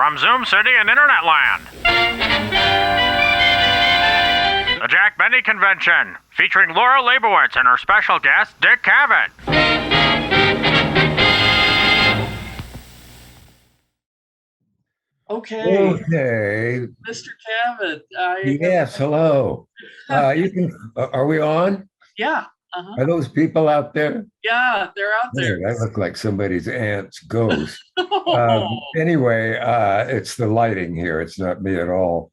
from Zoom City and Internet Land. The Jack Benny Convention, featuring Laurel Leibowitz and her special guest, Dick Cavett. Okay. Okay. Mr. Cavett. Yes, hello. You can, are we on? Yeah. Are those people out there? Yeah, they're out there. Yeah, that look like somebody's aunt's ghost. Oh. Anyway, it's the lighting here. It's not me at all.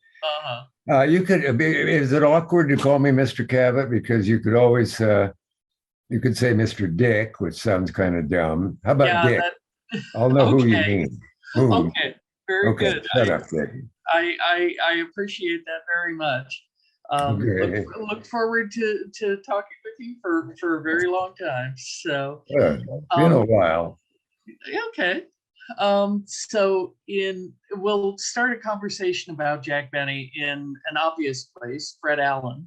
You could, is it awkward to call me Mr. Cavett? Because you could always, you could say Mr. Dick, which sounds kind of dumb. How about Dick? I'll know who you mean. Who? Okay, very good. Shut up, Dick. I appreciate that very much. Look forward to talking with you for a very long time. So been a while. Okay. We'll start a conversation about Jack Benny in an obvious place, Fred Allen.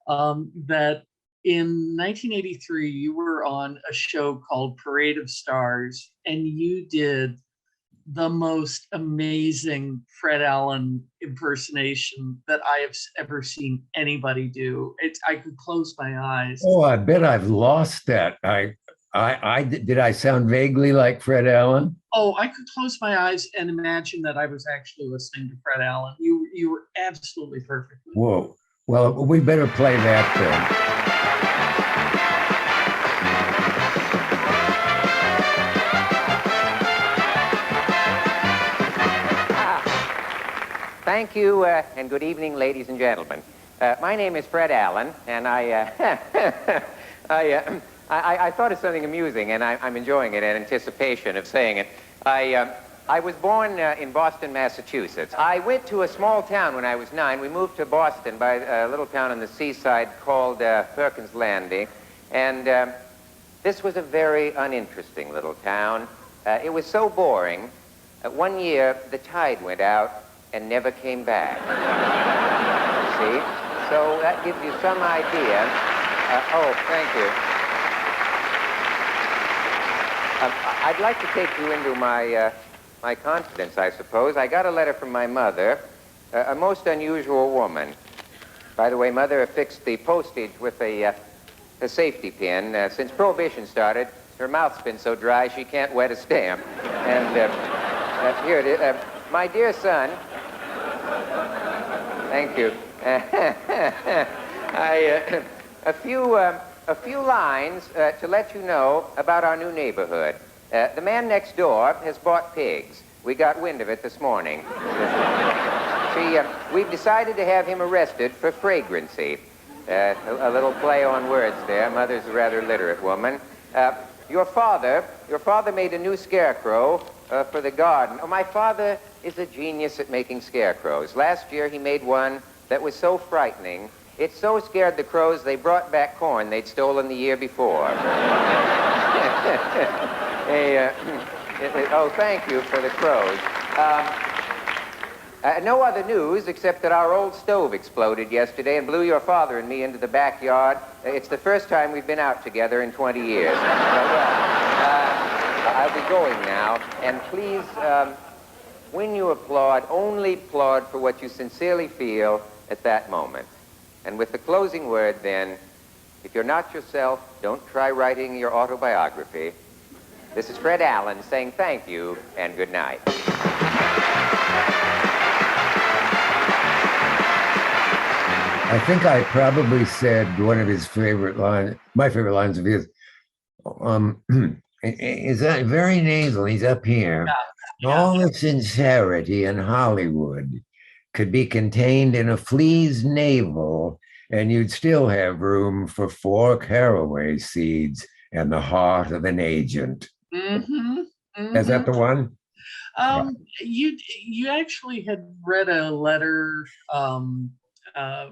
That in 1983 you were on a show called Parade of Stars, and you did the most amazing Fred Allen impersonation that I have ever seen anybody do. I could close my eyes. Oh, I bet I've lost that. Did I sound vaguely like Fred Allen? Oh, I could close my eyes and imagine that I was actually listening to Fred Allen. You were absolutely perfect. Whoa. Well, we better play that then. Thank you, and good evening, ladies and gentlemen. My name is Fred Allen, and I thought of something amusing, and I'm enjoying it in anticipation of saying it. I was born in Boston, Massachusetts. I went to a small town when I was 9. We moved to Boston by a little town on the seaside called Perkins Landing, and this was a very uninteresting little town. It was so boring. One year, the tide went out and never came back. See? So that gives you some idea. Oh, thank you. I'd like to take you into my confidence, I suppose. I got a letter from my mother, a most unusual woman. By the way, Mother affixed the postage with a safety pin. Since Prohibition started, her mouth's been so dry she can't wet a stamp. And here it is. My dear son, thank you. A few lines to let you know about our new neighborhood. The man next door has bought pigs. We got wind of it this morning. See, we've decided to have him arrested for fragrancy. A little play on words there. Mother's a rather literate woman. Your father made a new scarecrow for the garden. Oh, my father is a genius at making scarecrows. Last year he made one that was so frightening, it so scared the crows they brought back corn they'd stolen the year before. Oh, thank you for the crows. No other news except that our old stove exploded yesterday and blew your father and me into the backyard. It's the first time we've been out together in 20 years. I'll be going now, and please, when you applaud, only applaud for what you sincerely feel at that moment. And with the closing word, then, if you're not yourself, don't try writing your autobiography. This is Fred Allen saying thank you and good night. I think I probably said one of his favorite lines, my favorite lines of his, is that very nasal, he's up here. Yeah. All the sincerity in Hollywood could be contained in a flea's navel, and you'd still have room for 4 caraway seeds and the heart of an agent. Is that the one? You actually had read a letter, I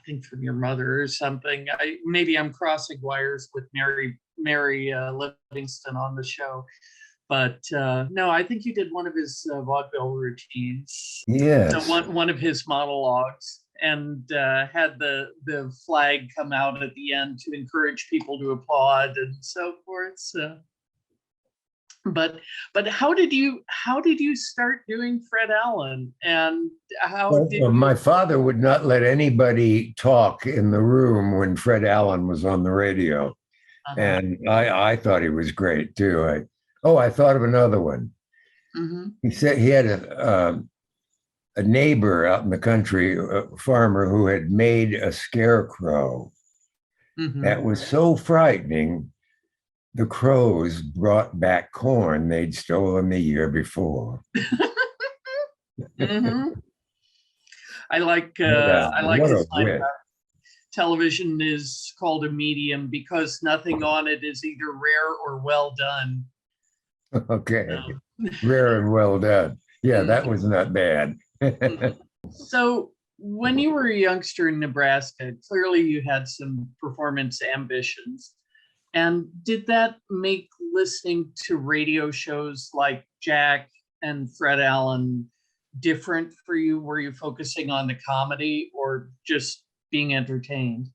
think from your mother or something. Maybe I'm crossing wires with Mary Livingston on the show. But no, I think you did one of his vaudeville routines. Yes. So one of his monologues, and had the flag come out at the end to encourage people to applaud and so forth. So but how did you start doing Fred Allen, and how Well, did you? my father would not let anybody talk in the room when Fred Allen was on the radio. Uh-huh. And I thought he was great too. I thought of another one. Mm-hmm. He said he had a neighbor out in the country, a farmer who had made a scarecrow Mm-hmm. that was so frightening. The crows brought back corn they'd stolen the year before. Mm-hmm. I like What his a line wit. about television is called a medium because nothing on it is either rare or well done. Okay. Rare and well done. Yeah, that was not bad. So when you were a youngster in Nebraska, clearly you had some performance ambitions. And did that make listening to radio shows like Jack and Fred Allen different for you? Were you focusing on the comedy or just being entertained?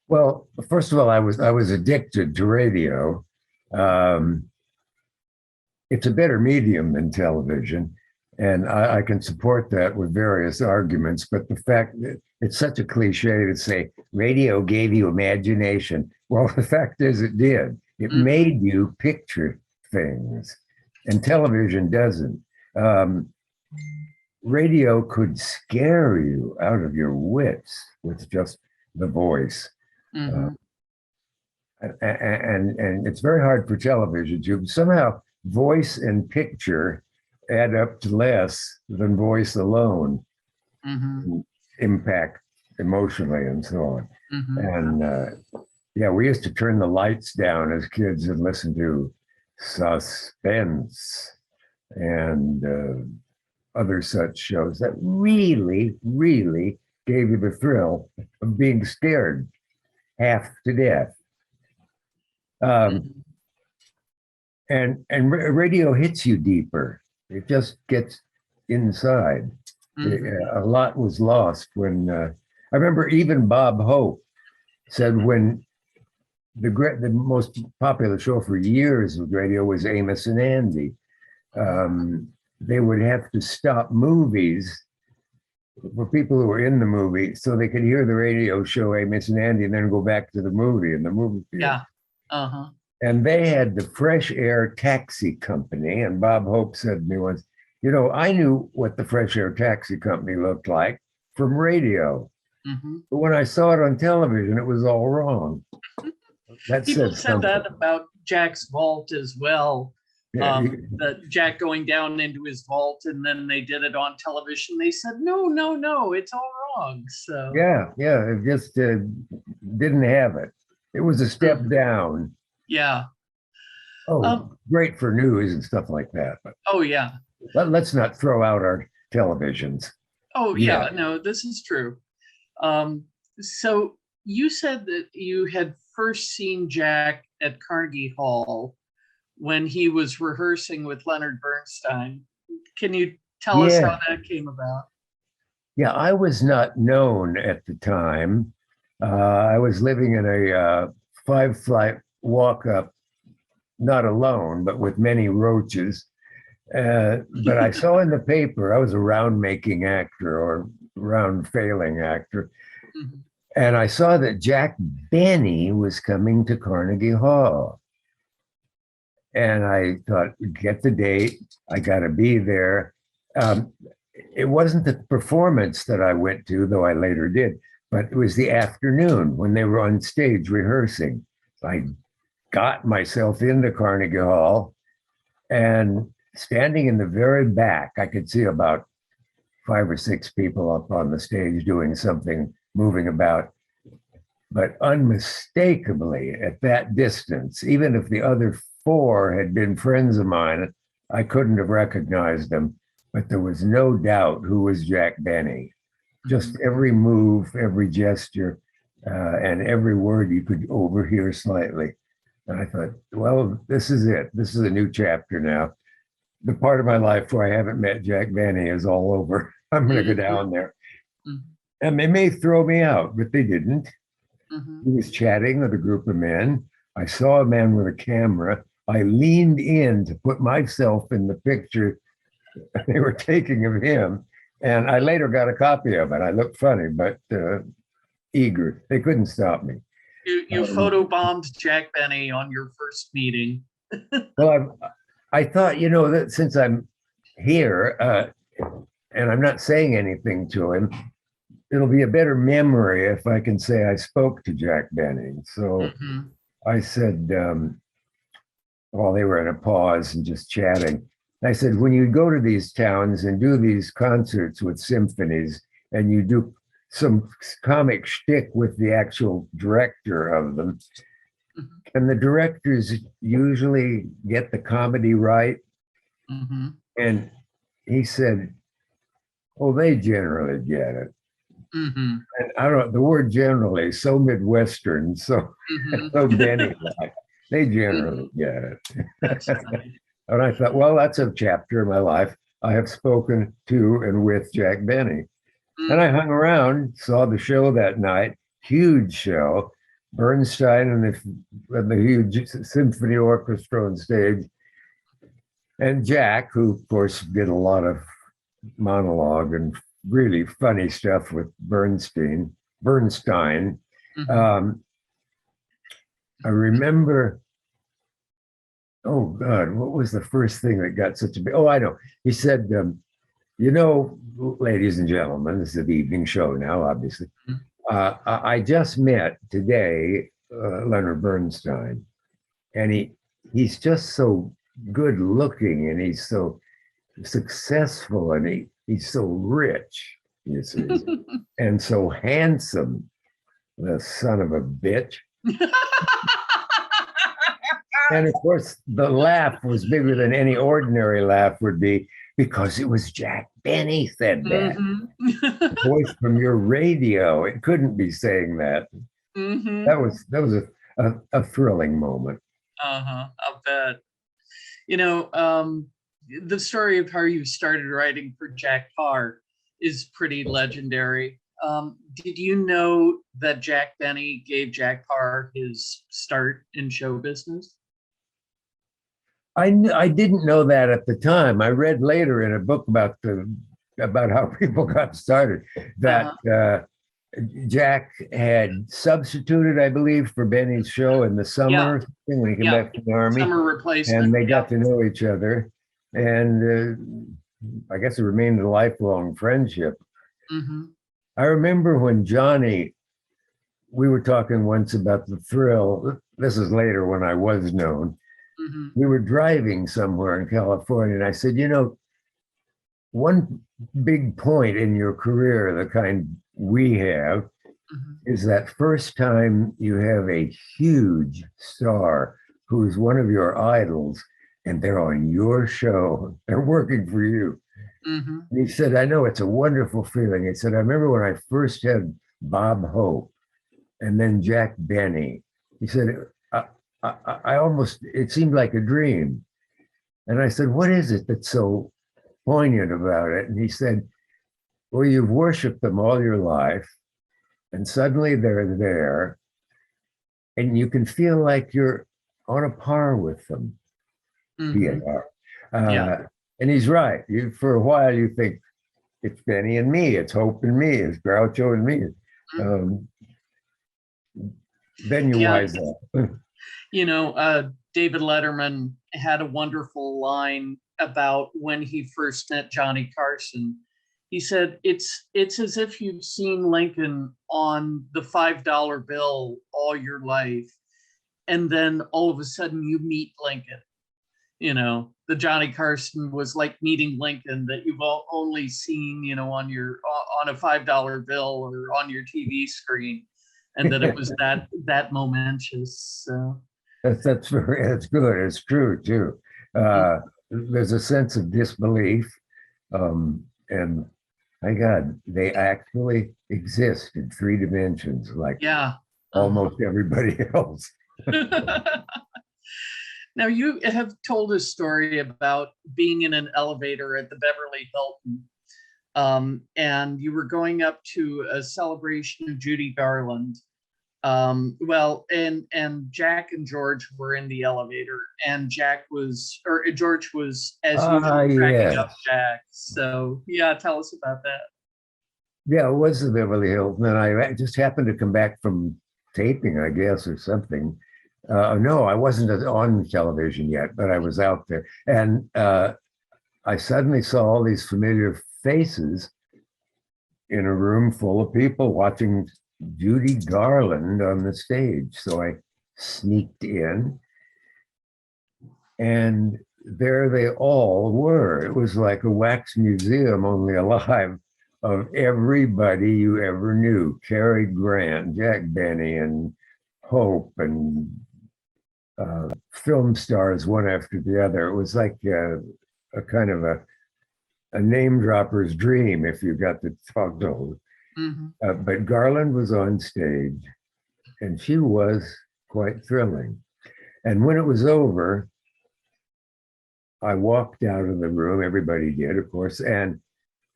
Well, first of all, I was addicted to radio. It's a better medium than television, and I can support that with various arguments. But the fact that it's such a cliche to say radio gave you imagination. Well, the fact is, it did. It made you picture things, and television doesn't. Radio could scare you out of your wits with just the voice. Mm-hmm. And it's very hard for television to somehow voice and picture add up to less than voice alone. Mm-hmm. Impact emotionally and so on. Mm-hmm. And yeah, we used to turn the lights down as kids and listen to Suspense and other such shows that really, really gave you the thrill of being scared half to death. And radio hits you deeper. It just gets inside. Mm-hmm. A lot was lost when I remember even Bob Hope said when the most popular show for years with radio was Amos and Andy. They would have to stop movies for people who were in the movie so they could hear the radio show Amos and Andy and then go back to the movie in the movie theater. Yeah. Uh-huh. And they had the Fresh Air Taxi Company. And Bob Hope said to me once, I knew what the Fresh Air Taxi Company looked like from radio. Mm-hmm. But when I saw it on television, it was all wrong. People said that about Jack's vault as well. Yeah, that Jack going down into his vault, and then they did it on television. They said, no, it's all wrong. So yeah, it just didn't have it. It was a step down. Yeah. Great for news and stuff like that. But yeah. let's not throw out our televisions. Yeah. No, this is true. So you said that you had first seen Jack at Carnegie Hall when he was rehearsing with Leonard Bernstein. Can you tell us how that came about? Yeah, I was not known at the time. I was living in a 5-flight walk-up, not alone, but with many roaches. But I saw in the paper, I was a round-making actor or round-failing actor. Mm-hmm. And I saw that Jack Benny was coming to Carnegie Hall. And I thought, get the date, I got to be there. It wasn't the performance that I went to, though I later did, but it was the afternoon when they were on stage rehearsing. I got myself into Carnegie Hall, and standing in the very back, I could see about 5 or 6 people up on the stage doing something, moving about. But unmistakably at that distance, even if the other 4 had been friends of mine, I couldn't have recognized them, but there was no doubt who was Jack Benny. Just every move, every gesture, and every word you could overhear slightly. And I thought, well, this is it. This is a new chapter now. The part of my life where I haven't met Jack Benny is all over. I'm going to go down there. And they may throw me out, but they didn't. He was chatting with a group of men. I saw a man with a camera I leaned in to put myself in the picture they were taking of him. And I later got a copy of it. I looked funny, but eager. They couldn't stop me. You photobombed Jack Benny on your first meeting. Well, I thought, that since I'm here and I'm not saying anything to him, it'll be a better memory if I can say I spoke to Jack Benny. So I said, while they were in a pause and just chatting, I said, when you go to these towns and do these concerts with symphonies and you do some comic shtick with the actual director of them, can the directors usually get the comedy right? And he said, oh, they generally get it. And I don't, the word generally is so Midwestern, so Benny like, they generally get it. And I thought, well, that's a chapter of my life. I have spoken to and with Jack Benny. And I hung around, saw the show that night, huge show, Bernstein and the huge symphony orchestra on stage. And Jack, who of course did a lot of monologue and really funny stuff with Bernstein. I remember, oh God, what was the first thing that got such a big, oh, I know. He said, ladies and gentlemen, this is the evening show now, obviously. I just met today Leonard Bernstein, and he's just so good looking, and he's so successful, and he's so rich, you see, and so handsome, the son of a bitch. And of course, the laugh was bigger than any ordinary laugh would be, because it was Jack Benny said that. The voice from your radio, it couldn't be saying that. That was a thrilling moment. I'll bet. The story of how you started writing for Jack Paar is pretty legendary. Did you know that Jack Benny gave Jack Paar his start in show business? I didn't know that at the time. I read later in a book about how people got started that Jack had substituted, I believe, for Benny's show in the summer when he came back from the Army. Summer replacement. And they got to know each other. And I guess it remained a lifelong friendship. I remember when Johnny, we were talking once about the thrill. This is later when I was known. We were driving somewhere in California, and I said, one big point in your career, the kind we have, is that first time you have a huge star who's one of your idols, and they're on your show, they're working for you. And he said, I know, it's a wonderful feeling. He said, I remember when I first had Bob Hope and then Jack Benny. He said, I almost, it seemed like a dream. And I said, what is it that's so poignant about it? And he said, well, you've worshiped them all your life, and suddenly they're there, and you can feel like you're on a par with them. And he's right. For a while, you think it's Benny and me, it's Hope and me, it's Groucho and me. Then you wise up. David Letterman had a wonderful line about when he first met Johnny Carson. He said, it's as if you've seen Lincoln on the $5 bill all your life, and then all of a sudden you meet Lincoln. The Johnny Carson was like meeting Lincoln that you've only seen, on a $5 bill or on your TV screen, and that it was that momentous. So. That's good. It's true too. There's a sense of disbelief, and my God, they actually exist in 3 dimensions, like almost everybody else. Now, you have told a story about being in an elevator at the Beverly Hilton, and you were going up to a celebration of Judy Garland, Well, and Jack and George were in the elevator, and George was as usual cracking up Yes. Jack. So yeah, tell us about that. Yeah, it was the Beverly Hills. And then I just happened to come back from taping, I guess, or something. No, I wasn't on television yet, but I was out there. And I suddenly saw all these familiar faces in a room full of people watching Judy Garland on the stage. So I sneaked in, and there they all were. It was like a wax museum, only alive, of everybody you ever knew. Cary Grant, Jack Benny, and Hope, and film stars one after the other. It was like a kind of a name dropper's dream if you got to talk to them. Mm-hmm. But Garland was on stage, and she was quite thrilling. And when it was over, I walked out of the room. Everybody did, of course. And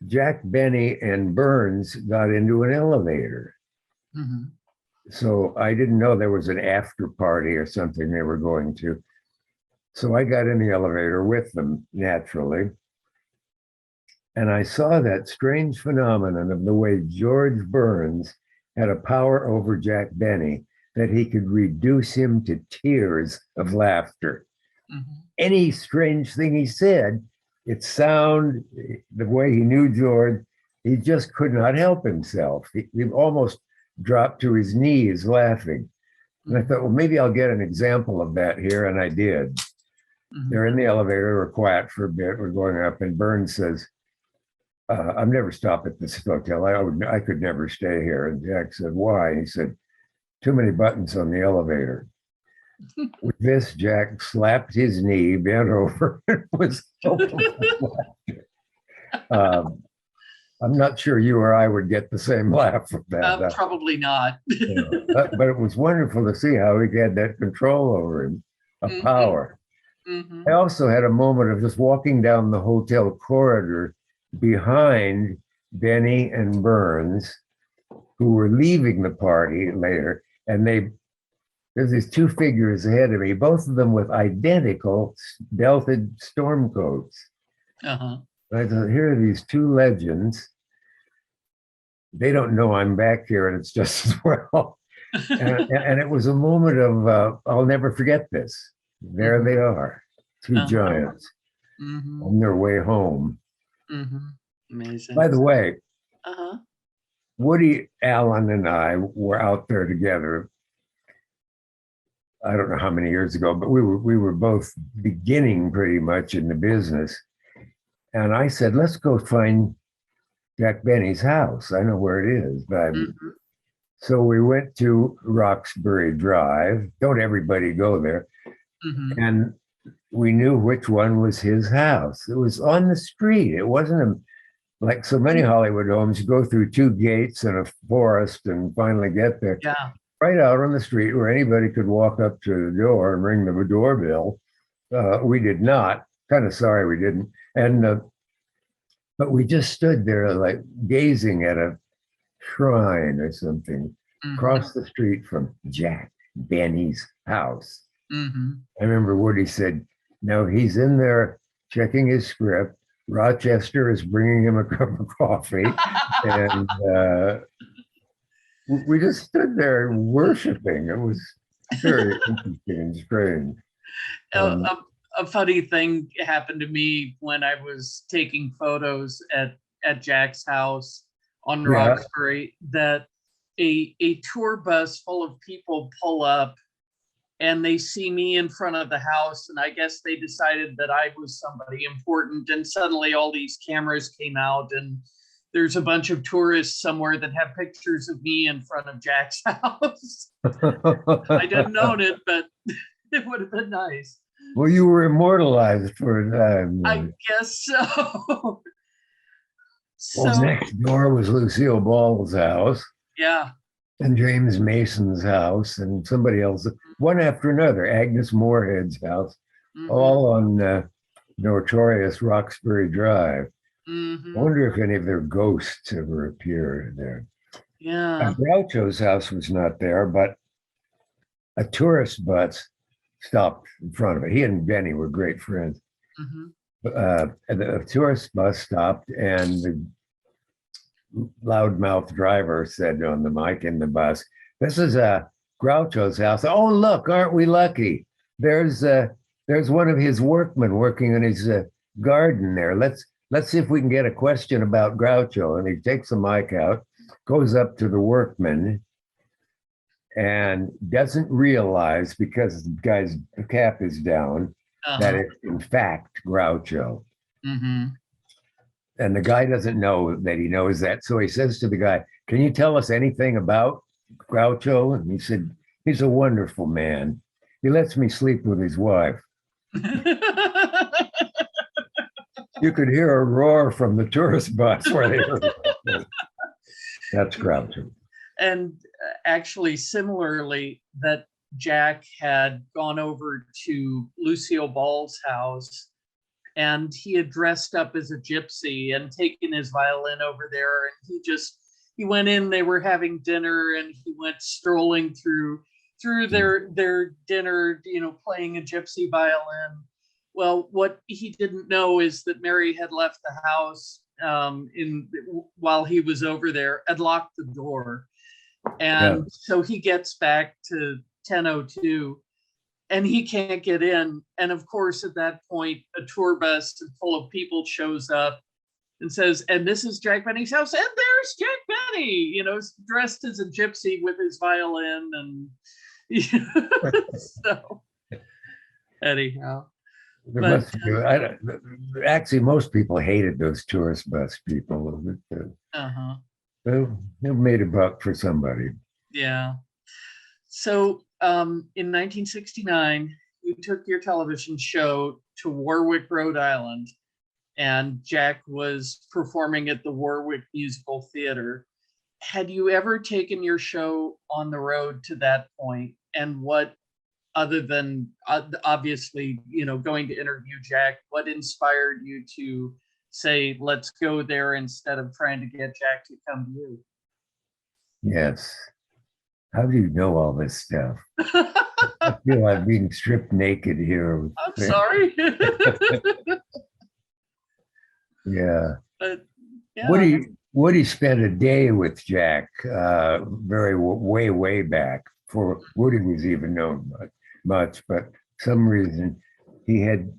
Jack Benny and Burns got into an elevator. Mm-hmm. So I didn't know there was an after party or something they were going to. So I got in the elevator with them, naturally. And I saw that strange phenomenon of the way George Burns had a power over Jack Benny, that he could reduce him to tears of laughter. Mm-hmm. Any strange thing he said, its sound, the way he knew George, he just could not help himself. He almost dropped to his knees laughing. And I thought, well, maybe I'll get an example of that here. And I did. Mm-hmm. They're in the elevator, we're quiet for a bit, we're going up, and Burns says, I've never stopped at this hotel. I could never stay here. And Jack said, why? And he said, too many buttons on the elevator. With this, Jack slapped his knee, bent over, and was I'm not sure you or I would get the same laugh from that. Probably not. But it was wonderful to see how he had that control over him, a Mm-hmm. power. Mm-hmm. I also had a moment of just walking down the hotel corridor behind Benny and Burns, who were leaving the party later, and there's these two figures ahead of me, both of them with identical belted storm coats. Uh-huh. I thought, here are these two legends. They don't know I'm back here, and it's just as well. and it was a moment of, I'll never forget this. There they are, two Uh-huh. giants Mm-hmm. on their way home. Mm-hmm. Amazing. By the way, Uh-huh. Woody Allen and I were out there together. I don't know how many years ago, but we were both beginning pretty much in the business. And I said, let's go find Jack Benny's house. I know where it is. But Mm-hmm. So we went to Roxbury Drive. Don't everybody go there. Mm-hmm. And we knew which one was his house. It was on the street. It wasn't like so many Hollywood homes. You go through two gates and a forest and finally get there. Yeah. Right out on the street where anybody could walk up to the door and ring the doorbell. We did not. Kind of sorry we didn't. And but we just stood there like gazing at a shrine or something Mm-hmm. across the street from Jack Benny's house. Mm-hmm. I remember Woody said, no, he's in there checking his script. Rochester is bringing him a cup of coffee. And we just stood there worshiping. It was very interesting and strange. A funny thing happened to me when I was taking photos at Jack's house on Roxbury, that a tour bus full of people pull up and they see me in front of the house, and I guess they decided that I was somebody important, and suddenly all these cameras came out, and there's a bunch of tourists somewhere that have pictures of me in front of Jack's house. I didn't own it, but it would have been nice. Well, you were immortalized for that. I guess so. Well, next door was Lucille Ball's house. Yeah. And James Mason's house, and somebody else, one after another. Agnes Moorehead's house, Mm-hmm. all on notorious Roxbury Drive. Mm-hmm. I wonder if any of their ghosts ever appear there. Yeah. Groucho's house was not there, but a tourist bus stopped in front of it. He and Benny were great friends. Mhm. The tourist bus stopped, and the loudmouth driver said on the mic in the bus, "This is Groucho's house. Oh, look, aren't we lucky? There's one of his workmen working in his garden there. Let's see if we can get a question about Groucho." And he takes the mic out, goes up to the workman, and doesn't realize, because the guy's cap is down, that it's in fact Groucho. Mm-hmm. And the guy doesn't know that he knows that. So he says to the guy, "Can you tell us anything about Groucho?" And he said, "He's a wonderful man. He lets me sleep with his wife." You could hear a roar from the tourist bus where they heard it. That's Groucho. And actually, similarly, that Jack had gone over to Lucille Ball's house, and he had dressed up as a gypsy and taken his violin over there. And he went in, they were having dinner, and he went strolling through their dinner, playing a gypsy violin. Well, what he didn't know is that Mary had left the house while he was over there, had locked the door. And so he gets back to 10:02, and he can't get in. And of course, at that point, a tour bus full of people shows up and says, "And this is Jack Benny's house. And there's Jack Benny, dressed as a gypsy with his violin." And so anyhow. Actually, most people hated those tourist bus people. They made a buck for somebody. Yeah. So in 1969, you took your television show to Warwick, Rhode Island, and Jack was performing at the Warwick Musical Theater. Had you ever taken your show on the road to that point? And what, other than obviously, going to interview Jack, what inspired you to say, let's go there instead of trying to get Jack to come to you? Yes. How do you know all this stuff? I feel I'm being stripped naked here. I'm sorry. Yeah. Yeah. Woody spent a day with Jack way back, before Woody was even known much, but some reason he had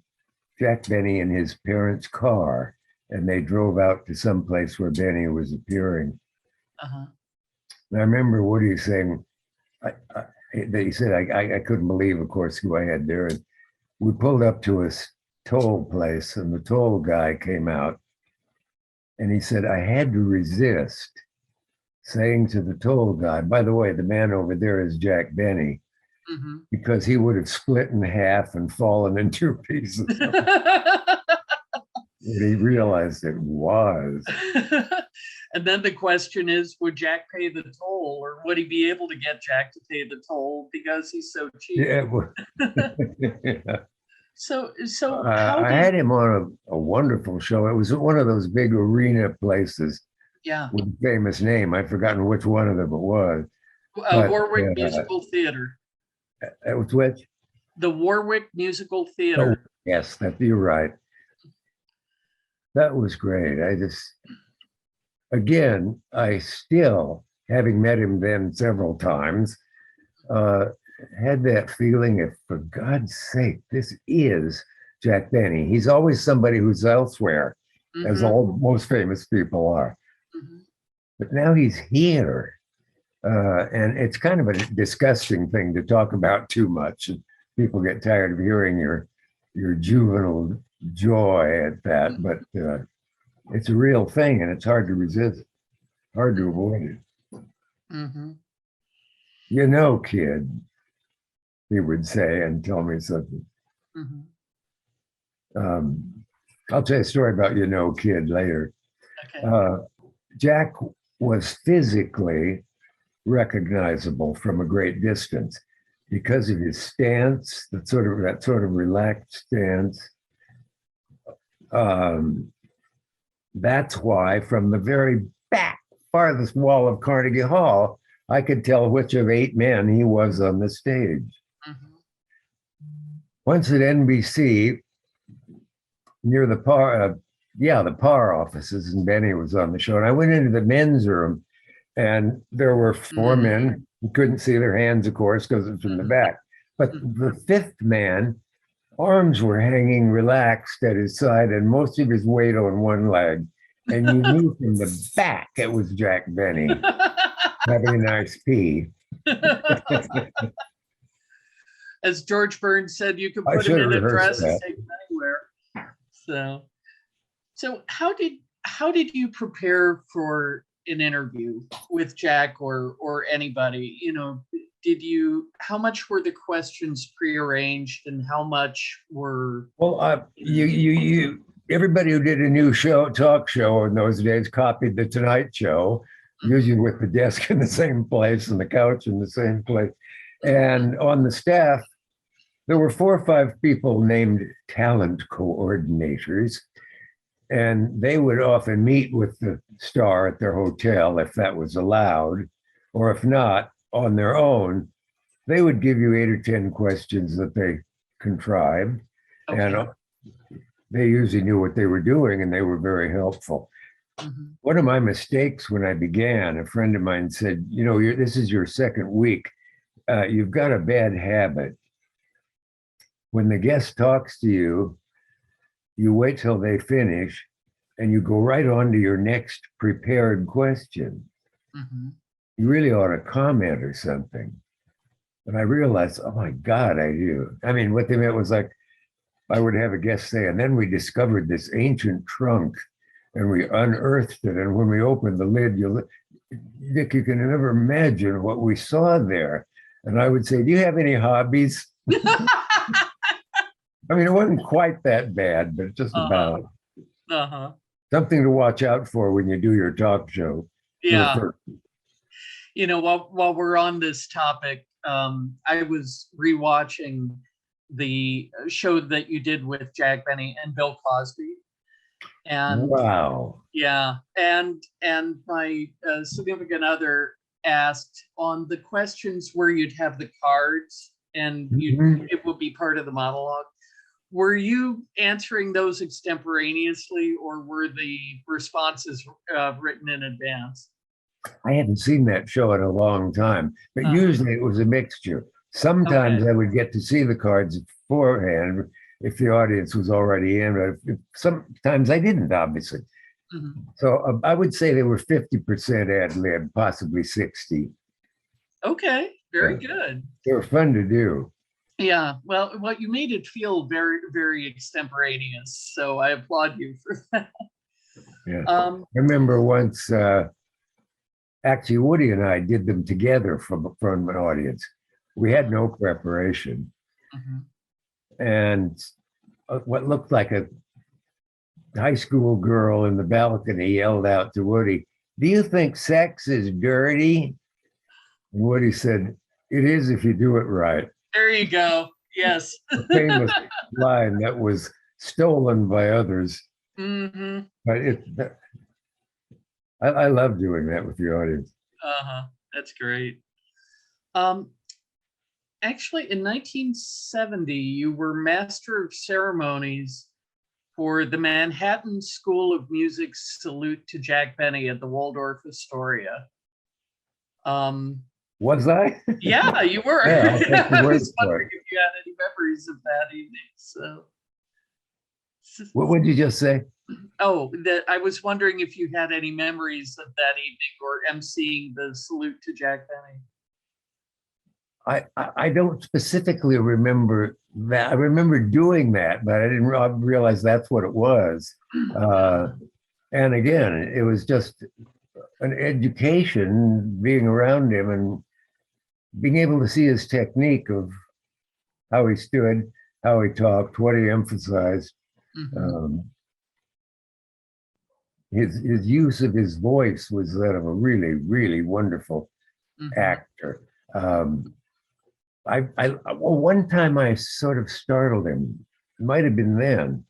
Jack Benny in his parents' car, and they drove out to some place where Benny was appearing. And I remember Woody saying that he said, I couldn't believe, of course, who I had there. And we pulled up to a toll place, and the toll guy came out, and he said, I had to resist saying to the toll guy, by the way, the man over there is Jack Benny, because he would have split in half and fallen in two pieces. He realized it was. And then the question is, would Jack pay the toll, or would he be able to get Jack to pay the toll because he's so cheap? Yeah. Yeah. So I had him on a wonderful show. It was one of those big arena places. Yeah. With a famous name. I've forgotten which one of them it was. Warwick Musical Theater. It was which? The Warwick Musical Theater. Oh, yes, you're right. That was great. I still, having met him then several times, had that feeling of, for God's sake, this is Jack Benny. He's always somebody who's elsewhere, as all most famous people are. But now he's here. And it's kind of a disgusting thing to talk about too much. And people get tired of hearing your juvenile joy at that. But it's a real thing, and it's hard to resist, hard to avoid it. Kid, he would say and tell me something. I'll tell you a story about kid later. Okay. Jack was physically recognizable from a great distance because of his stance, that sort of relaxed stance. That's why from the very back farthest wall of Carnegie Hall, I could tell which of 8 men he was on the stage. Mhm. Once at NBC, near the Paar, the Paar offices, and Benny was on the show. And I went into the men's room, and there were 4 men. You couldn't see their hands, of course, because it's from the back. But the 5th man, arms were hanging relaxed at his side, and most of his weight on one leg. And you knew from the back it was Jack Benny having a nice pee. As George Burns said, you could I put him should in have a dress rehearsed and that. take him anywhere. So how did you prepare for an interview with Jack or anybody? You know, how much were the questions prearranged, and how much were? Well, you everybody who did a new talk show in those days copied the Tonight Show, usually with the desk in the same place and the couch in the same place. And on the staff, there were 4 or 5 people named talent coordinators, and they would often meet with the star at their hotel if that was allowed, or if not, on their own. They would give you 8 or 10 questions that they contrived, and they usually knew what they were doing, and they were very helpful. One of my mistakes when I began, a friend of mine said, you know, this is your 2nd week. You've got a bad habit. When the guest talks to you, you wait till they finish and you go right on to your next prepared question. You really ought to comment or something. And I realized, oh my God, I do. I mean, what they meant was like, I would have a guest say, and then we discovered this ancient trunk and we unearthed it. And when we opened the lid, Dick, you can never imagine what we saw there. And I would say, do you have any hobbies? I mean, it wasn't quite that bad, but just about. Something to watch out for when you do your talk show. Yeah. You know, while we're on this topic, I was rewatching the show that you did with Jack Benny and Bill Cosby. And wow. Yeah. And my significant other asked on the questions where you'd have the cards and it would be part of the monologue. Were you answering those extemporaneously, or were the responses written in advance? I haven't seen that show in a long time, but usually it was a mixture. Sometimes I would get to see the cards beforehand if the audience was already in. Sometimes I didn't, obviously. So I would say they were 50% ad lib, possibly 60. Okay, very good. They were fun to do. Yeah, well, you made it feel very, very extemporaneous. So I applaud you for that. Yeah. I remember once, actually, Woody and I did them together from an audience. We had no preparation. And what looked like a high school girl in the balcony yelled out to Woody, "Do you think sex is dirty?" And Woody said, "It is if you do it right." There you go. Yes. A famous line that was stolen by others. But I love doing that with the audience. That's great. Actually, in 1970, you were Master of Ceremonies for the Manhattan School of Music's Salute to Jack Benny at the Waldorf Astoria. Was I? Yeah, you were. Yeah, I'll take the I word was for wondering it. if you had any memories of that evening. So, What did you just say? oh, that I was wondering if you had any memories of that evening or emceeing the Salute to Jack Benny. I don't specifically remember that. I remember doing that, but I didn't realize that's what it was. And again, it was just an education being around him and being able to see his technique of how he stood, how he talked, what he emphasized. His use of his voice was that of a really, really wonderful actor. One time I sort of startled him. It might have been then.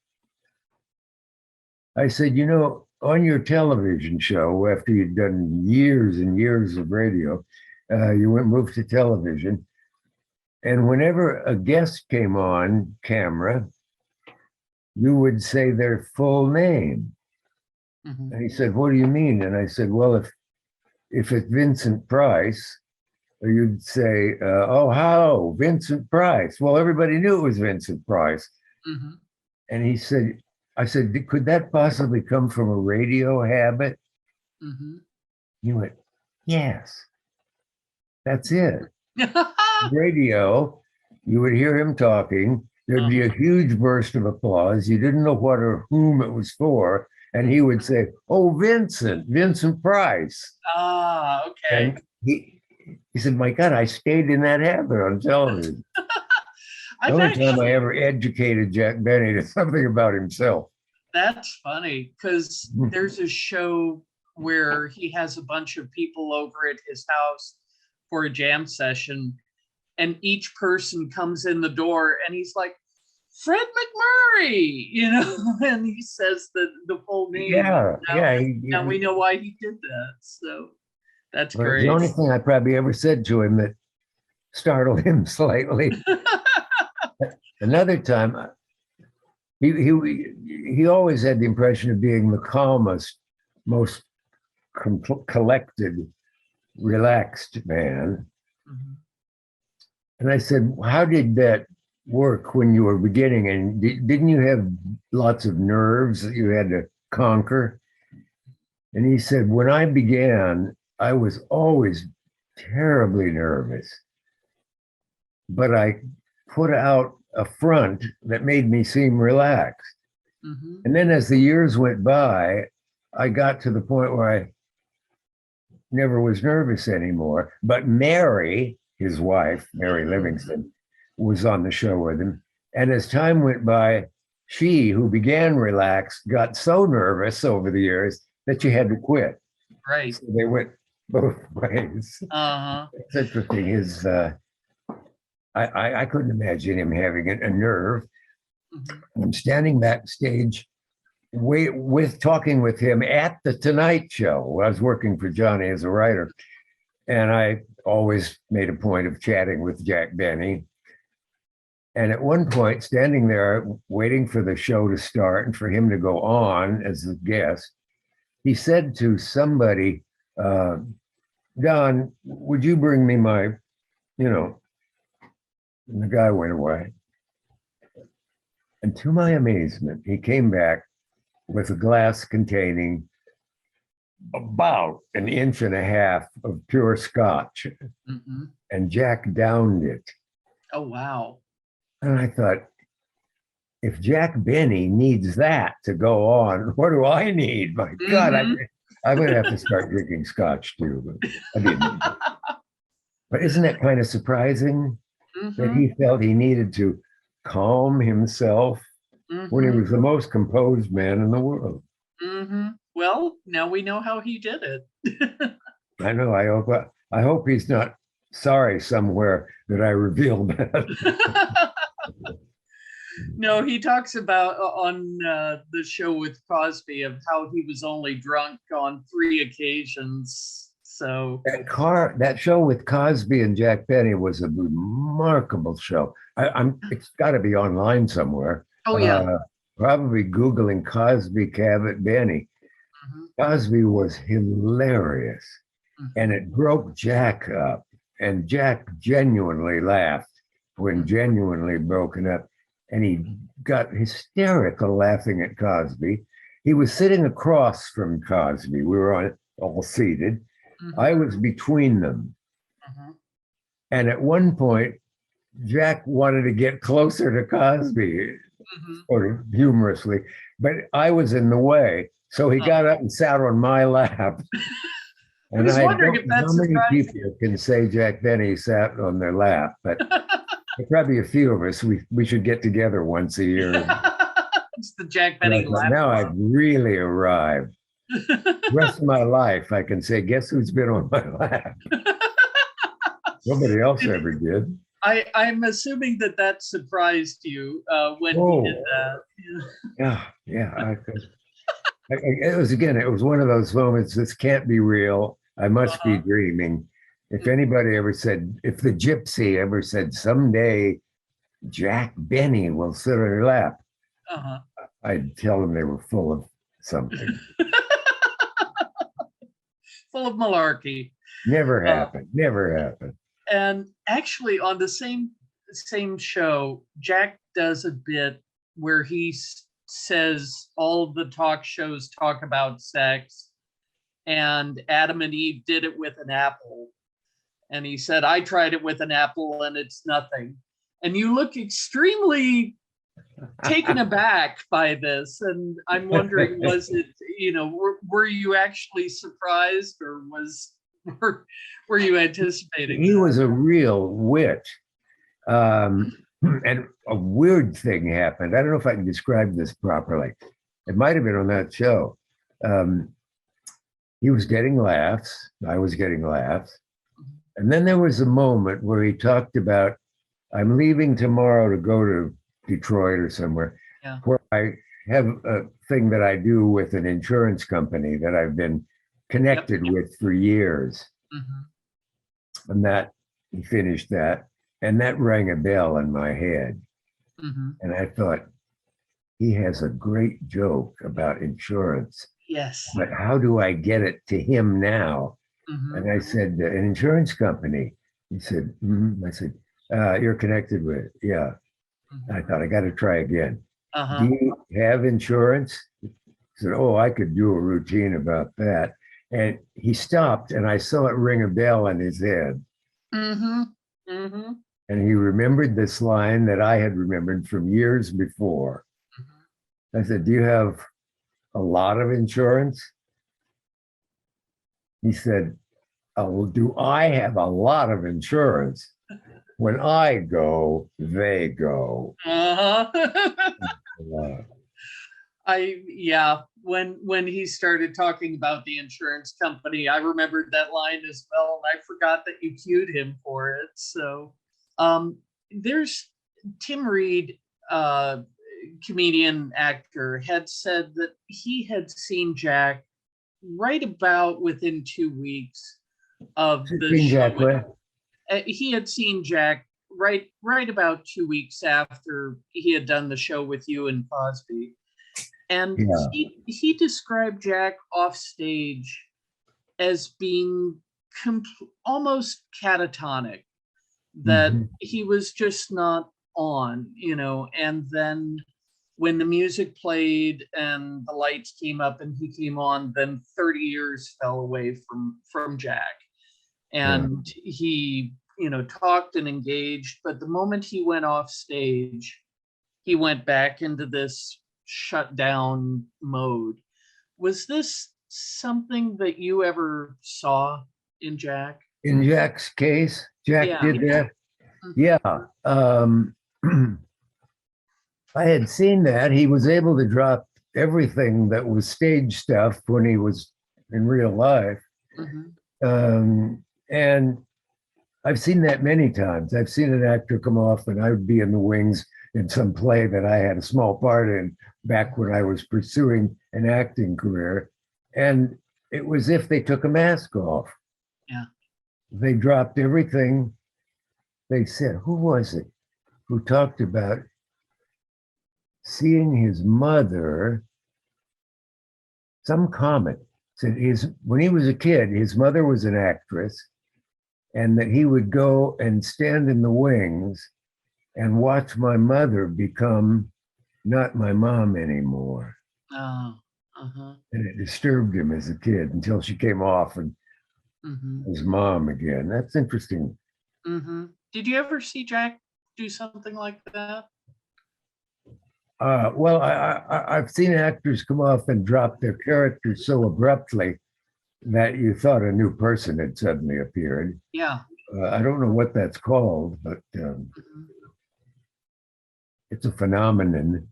I said, you know, on your television show, after you'd done years and years of radio, you moved to television. And whenever a guest came on camera, you would say their full name. Mhm. And he said, "What do you mean?" And I said, "Well, if it's Vincent Price," you'd say, "Oh, how, Vincent Price." Well, everybody knew it was Vincent Price. Mhm. And he said, I said, "Could that possibly come from a radio habit?" Mhm. He went, "Yes, that's it." Radio, you would hear him talking. There'd be a huge burst of applause. You didn't know what or whom it was for. And he would say, "Oh, Vincent Price." Ah, okay. And he said, "My God, I stayed in that habit on television." The only time I ever educated Jack Benny to something about himself. That's funny because there's a show where he has a bunch of people over at his house for a jam session, and each person comes in the door and he's like, "Fred McMurray," and he says the full name. Yeah, yeah. Now we know why he did that. So that's great. The only thing I probably ever said to him that startled him slightly. Another time, he always had the impression of being the calmest, most collected, relaxed man. Mhm. And I said, "How did that work when you were beginning? And didn't you have lots of nerves that you had to conquer?" And he said, "When I began, I was always terribly nervous, but I put out a front that made me seem relaxed. Mhm. And then as the years went by, I got to the point where I never was nervous anymore." But Mary, his wife, Mary Livingston, was on the show with him. And as time went by, she, who began relaxed, got so nervous over the years that she had to quit. Right. So they went both ways. Uh-huh. It's interesting. I couldn't imagine him having a nerve. Mhm. I'm standing backstage talking with him at the Tonight Show. I was working for Johnny as a writer, and I always made a point of chatting with Jack Benny. And at one point, standing there waiting for the show to start and for him to go on as a guest, he said to somebody, "Don, would you bring me my, And the guy went away. And to my amazement, he came back with a glass containing about an inch and a half of pure scotch. Mhm. And Jack downed it. Oh, wow. And I thought, if Jack Benny needs that to go on, what do I need? My God, I'm going to have to start drinking scotch too. But I didn't. But isn't that kind of surprising that he felt he needed to calm himself when he was the most composed man in the world? Well, now we know how he did it. I know. I hope he's not sorry somewhere that I revealed that. No, he talks about on the show with Cosby of how he was only drunk on 3 occasions. So that show with Cosby and Jack Benny was a remarkable show. It's got to be online somewhere. Oh yeah, probably Googling Cosby, Cavett, Benny. Cosby was hilarious, and it broke Jack up. And Jack genuinely laughed when genuinely broken up. And he got hysterical laughing at Cosby. He was sitting across from Cosby. We were all seated. I was between them. And at one point, Jack wanted to get closer to Cosby, sort of humorously, but I was in the way. So he got up and sat on my lap. And I was wondering if that's how many people can say Jack Benny sat on their lap, but probably a few of us. We should get together once a year. It's the Jack Benny lap. Now I've really arrived. The rest of my life, I can say, guess who's been on my lap? Nobody else ever did. I'm assuming that surprised you when he did that. Yeah. It was, again, it was one of those moments, this can't be real. I must be dreaming. If anybody ever said, if the gypsy ever said, someday Jack Benny will sit on your lap, I'd tell them they were full of something. Full of malarkey. Never happened. Never happened. And actually, on the same show, Jack does a bit where he says all the talk shows talk about sex, and Adam and Eve did it with an apple. And he said, I tried it with an apple and it's nothing. And you look extremely taken aback by this. And I'm wondering, was it, were you actually surprised, or were you anticipating He that? was a real wit. And a weird thing happened. I don't know if I can describe this properly. It might have been on that show. He was getting laughs. I was getting laughs. And then there was a moment where he talked about, I'm leaving tomorrow to go to Detroit or somewhere, where I have a thing that I do with an insurance company that I've been connected with for years. And that, he finished that, and that rang a bell in my head. And I thought, he has a great joke about insurance. Yes. But how do I get it to him now? And I said, an insurance company. He said, I said, you're connected with it. Yeah. I thought, I got to try again. Do you have insurance? He said, oh, I could do a routine about that. And he stopped, and I saw it ring a bell in his head. And he remembered this line that I had remembered from years before. I said, do you have a lot of insurance? He said, oh, do I have a lot of insurance? When I go, they go. When he started talking about the insurance company, I remembered that line as well, and I forgot that you cued him for it. So there's Tim Reed, comedian, actor, had said that he had seen Jack right about within 2 weeks of the show. He had seen Jack right about 2 weeks after he had done the show with you and Cosby. And he described Jack off stage as being almost catatonic, that he was just not on, and then when the music played and the lights came up and he came on, then 30 years fell away from Jack. And he, talked and engaged, but the moment he went off stage, he went back into this shut down mode. Was this something that you ever saw in Jack? In Jack's case, Jack did that? I had seen that. He was able to drop everything that was stage stuff when he was in real life. And I've seen that many times. I've seen an actor come off, and I would be in the wings in some play that I had a small part in back when I was pursuing an acting career. And it was if they took a mask off. They dropped everything. They said, who was it who talked about seeing his mother? Some comic said when he was a kid, his mother was an actress, and that he would go and stand in the wings and watch my mother become not my mom anymore. And it disturbed him as a kid until she came off and his mom again. That's interesting. Did you ever see Jack do something like that? Well, I've seen actors come off and drop their characters so abruptly that you thought a new person had suddenly appeared. I don't know what that's called, but it's a phenomenon.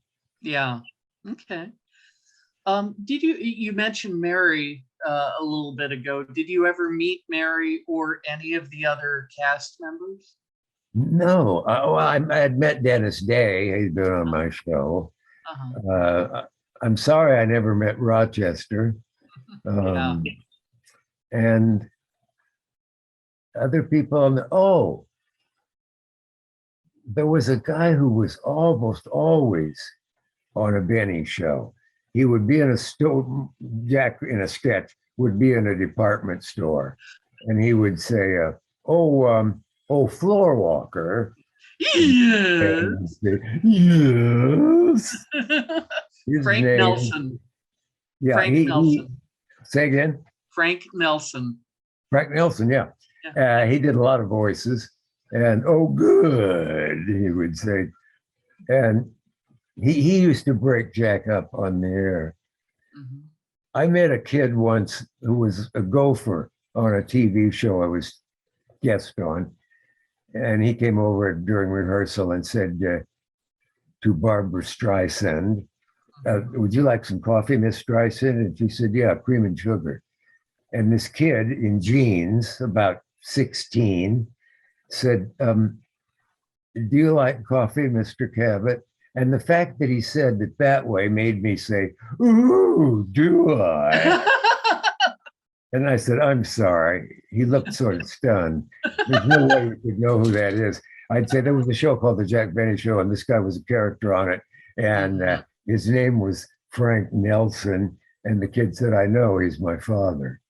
Okay. Did you mentioned Mary a little bit ago? Did you ever meet Mary or any of the other cast members? No. Well, I had met Dennis Day. He's been on my show. I'm sorry I never met Rochester. Yeah. And other people on there was a guy who was almost always on a Benny show. He would be in a store, Jack in a sketch, would be in a department store. And he would say, floor walker. Yes. Say, yes. His Frank name, Nelson. Yeah, Frank Nelson. Say again? Frank Nelson. Frank Nelson, yeah. He did a lot of voices. And, oh, good, he would say. And he used to break Jack up on the air. Mm-hmm. I met a kid once who was a gopher on a TV show I was guest on. And he came over during rehearsal and said to Barbara Streisand, would you like some coffee, Miss Streisand? And she said, yeah, cream and sugar. And this kid in jeans, about 16, said, do you like coffee, Mr. Cavett? And the fact that he said it that way made me say, ooh, do I? And I said, I'm sorry. He looked sort of stunned. There's no way you could know who that is. I'd say there was a show called The Jack Benny Show, and this guy was a character on it. And his name was Frank Nelson. And the kid said, I know, he's my father.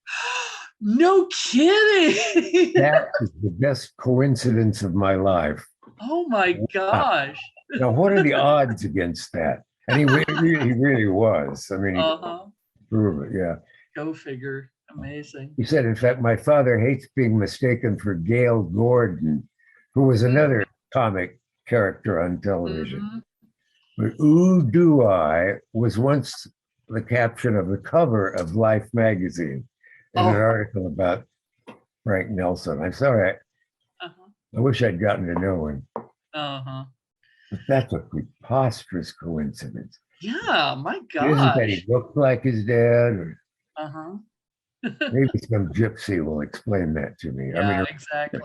No kidding. That is the best coincidence of my life. Oh my gosh. Now, what are the odds against that? And he really was. I mean, he proved it, yeah. Go figure. Amazing. He said, in fact, my father hates being mistaken for Gail Gordon, who was another comic character on television. Mm-hmm. But Ooh Do I was once the caption of the cover of Life magazine in an article about Frank Nelson. I'm sorry. I wish I'd gotten to know him. But that's a preposterous coincidence. Yeah, my God. Isn't that he looked like his dad? Or maybe some gypsy will explain that to me. Yeah, I mean, exactly.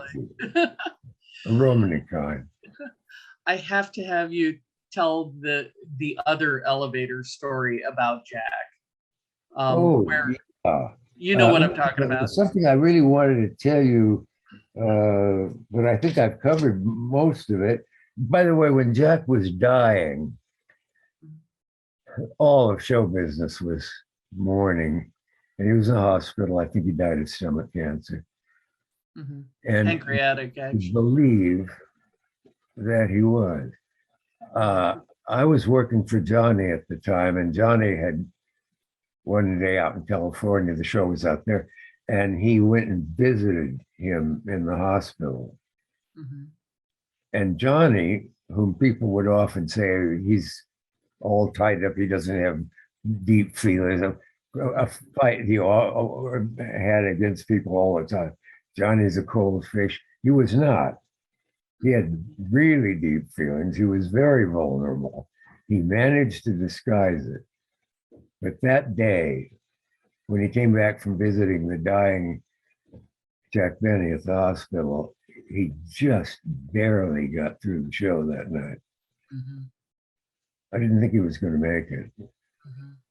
A Romany kind. I have to have you tell the other elevator story about Jack. Where you know what I'm talking about. Something I really wanted to tell you, but I think I've covered most of it. By the way, when Jack was dying, all of show business was mourning, and he was in the hospital. I think he died of stomach cancer. Mm-hmm. And pancreatic, actually. I believe that he was. I was working for Johnny at the time, and Johnny had one day out in California, the show was out there, and he went and visited him in the hospital. Mm-hmm. And Johnny, whom people would often say he's all tied up, he doesn't have deep feelings, a fight he had against people all the time. Johnny's a cold fish. He was not. He had really deep feelings. He was very vulnerable. He managed to disguise it. But that day, when he came back from visiting the dying Jack Benny at the hospital, he just barely got through the show that night. Mm-hmm. I didn't think he was going to make it.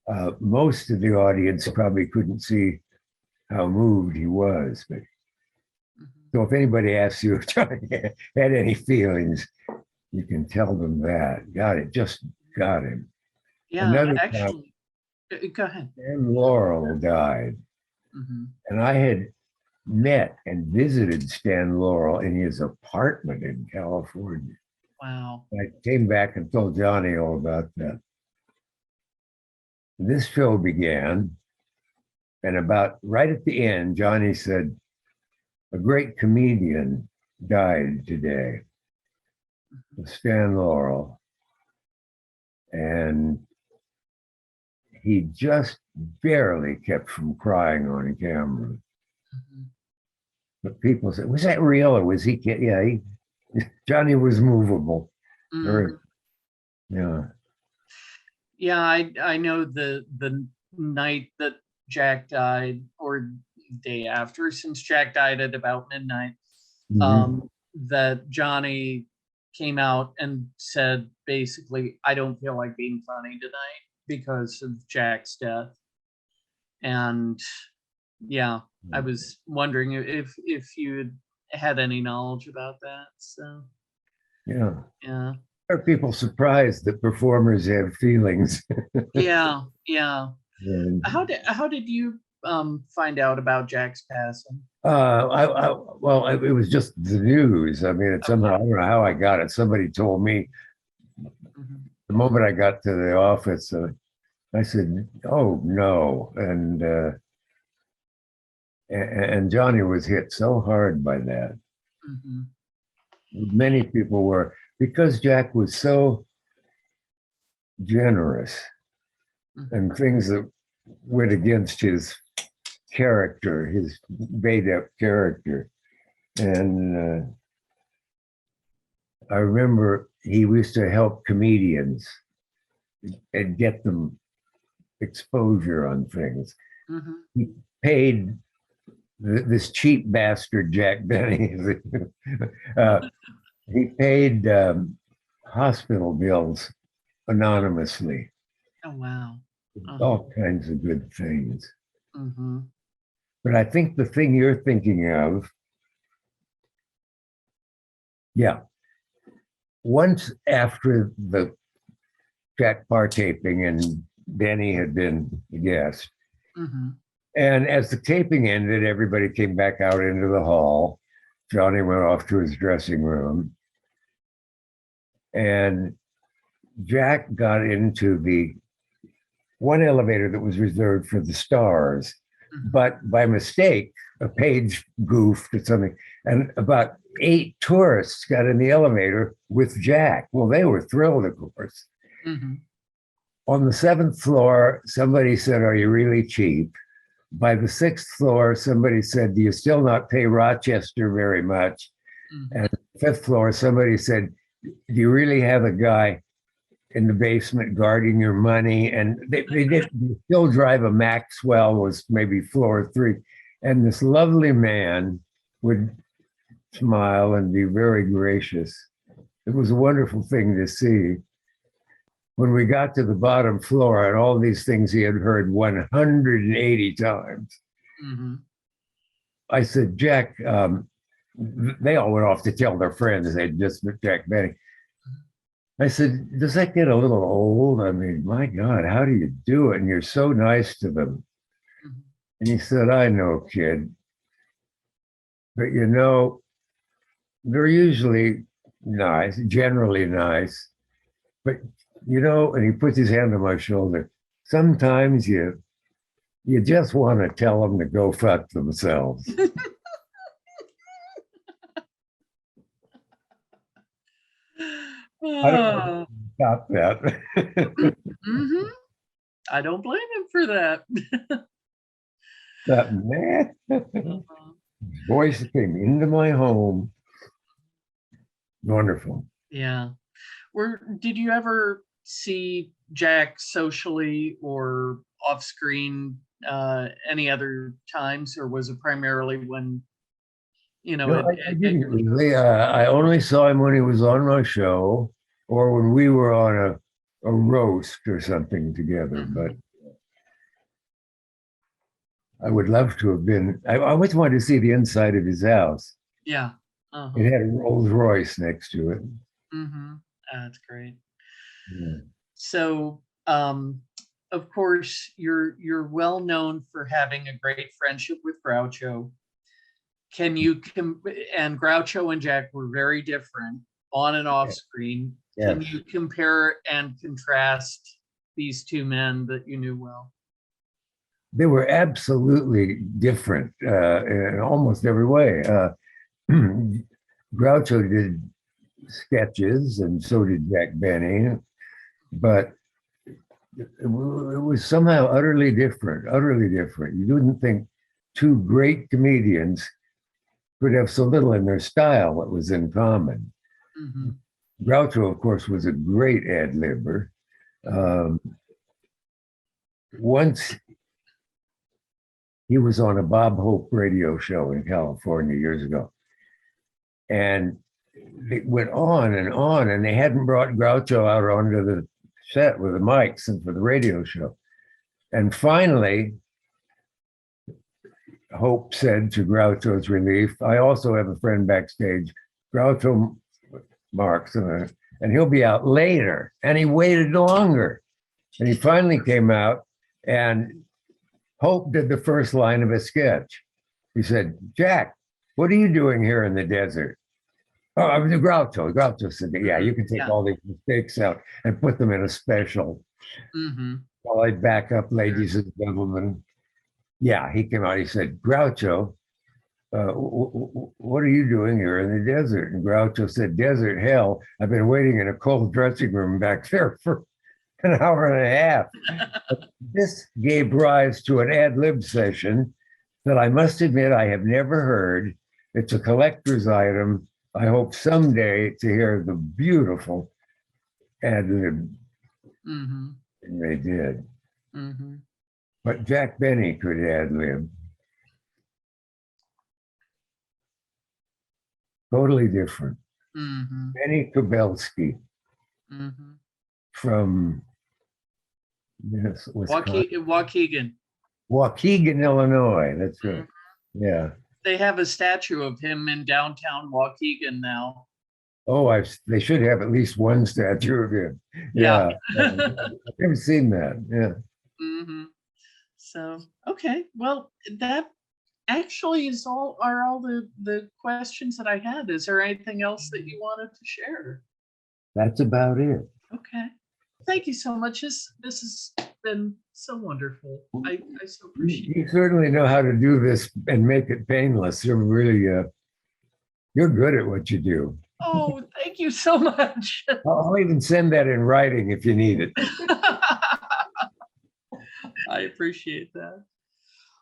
Mm-hmm. Most of the audience probably couldn't see how moved he was. But so if anybody asks you if Johnny had any feelings, you can tell them that. Just got him. Yeah, another actually, go ahead. And Laurel died. Mm-hmm. And I had met and visited Stan Laurel in his apartment in California. Wow. I came back and told Johnny all about that. This show began, and about right at the end, Johnny said, a great comedian died today, Stan Laurel. And he just barely kept from crying on camera. Mm-hmm. But people said, was that real or was he? Yeah, Johnny was movable. Yeah. Yeah, I know the night that Jack died, or day after, since Jack died at about midnight, mm-hmm. That Johnny came out and said, basically, I don't feel like being funny tonight. because of Jack's death. And yeah, I was wondering if you had any knowledge about that. So Yeah. yeah. Are people surprised that performers have feelings? Yeah, yeah. And, How did you find out about Jack's passing? it was just the news. I mean, it somehow, I don't know how I got it. Somebody told me Mhm. the moment I got to the office. I said, "Oh no!" And Johnny was hit so hard by that. Mhm. Many people were, because Jack was so generous, and things that went against his character, his made-up character. And I remember he used to help comedians and get them exposure on things. Mhm. He paid this cheap bastard, Jack Benny. He paid hospital bills anonymously. Oh wow. All kinds of good things. Mm-hmm. But I think the thing you're thinking of, yeah, once after the Jack Paar taping and Benny had been the guest, Mm-hmm. and as the taping ended, everybody came back out into the hall. Johnny went off to his dressing room, and Jack got into the one elevator that was reserved for the stars, but by mistake, a page goofed or something, and about 8 tourists got in the elevator with Jack. Well, they were thrilled, of course. Mm-hmm. On the 7th floor, somebody said, "Are you really cheap?" By the 6th floor, somebody said, "Do you still not pay Rochester very much?" Mm-hmm. And the 5th floor, somebody said, "Do you really have a guy in the basement guarding your money?" And they did still drive a Maxwell, was maybe floor 3. And this lovely man would smile and be very gracious. It was a wonderful thing to see. When we got to the bottom floor and all these things he had heard 180 times, Mm-hmm. I said, "Jack," they all went off to tell their friends they'd just met Jack Benny. I said, "Does that get a little old? I mean, my God, how do you do it? And you're so nice to them." Mm-hmm. And he said, "I know, kid. But you know, they're usually nice, generally nice. But you know," and he puts his hand on my shoulder, "sometimes you just want to tell them to go fuck themselves." I don't know if you got that. Mm-hmm. I don't blame him for that. That man, his voice came into my home. Wonderful. Yeah. Did you ever see Jack socially or off screen any other times, or was it primarily when No, I didn't really. I only saw him when he was on my show or when we were on a roast or something together. Mhm. But I would love to have been. I always wanted to see the inside of his house. Yeah. Uh-huh. It had a Rolls Royce next to it. Mm-hmm. That's great. Yeah. So, of course, you're well known for having a great friendship with Groucho. And Groucho and Jack were very different on and off screen. Yes. Can you compare and contrast these two men that you knew well? They were absolutely different in almost every way. Groucho did sketches, and so did Jack Benny, but it was somehow utterly different. Utterly different. You wouldn't think two great comedians could have so little in their style that was in common. Mm-hmm. Groucho, of course, was a great ad-libber. Once he was on a Bob Hope radio show in California years ago, and it went on, and they hadn't brought Groucho out onto the set with the mics and for the radio show. And finally, Hope said to Groucho's relief, I also have a friend backstage, Groucho Marx, and he'll be out later. And he waited longer. And he finally came out, and Hope did the first line of a sketch. He said, Jack, what are you doing here in the desert? Oh, I was Groucho. Groucho said, yeah, you can take all these mistakes out and put them in a special. While I back up, ladies and gentlemen. Yeah, he came out, he said, Groucho, what are you doing here in the desert? And Groucho said, desert hell. I've been waiting in a cold dressing room back there for an hour and a half. This gave rise to an ad lib session that I must admit I have never heard. It's a collector's item. I hope someday to hear the beautiful ad lib. And they did. But Jack Benny could ad lib. Totally different. Benny Kubelski from Waukegan. Waukegan, Illinois. That's right. Yeah. They have a statue of him in downtown Waukegan now. Oh, they should have at least one statue of him. Yeah. I've never seen that. Yeah. So, okay. Well, that actually is all the questions that I had. Is there anything else that you wanted to share? That's about it. Okay. Thank you so much. This has been so wonderful. I so appreciate it. You certainly know how to do this and make it painless. You're really, you're good at what you do. Oh, thank you so much. I'll even send that in writing if you need it. I appreciate that.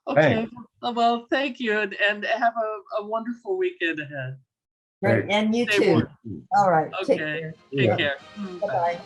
Okay. Thanks. Well, thank you, and have a wonderful weekend ahead. Great. And you Stay too. warm. All right. Okay. Take care. Take care. Bye-bye. Bye.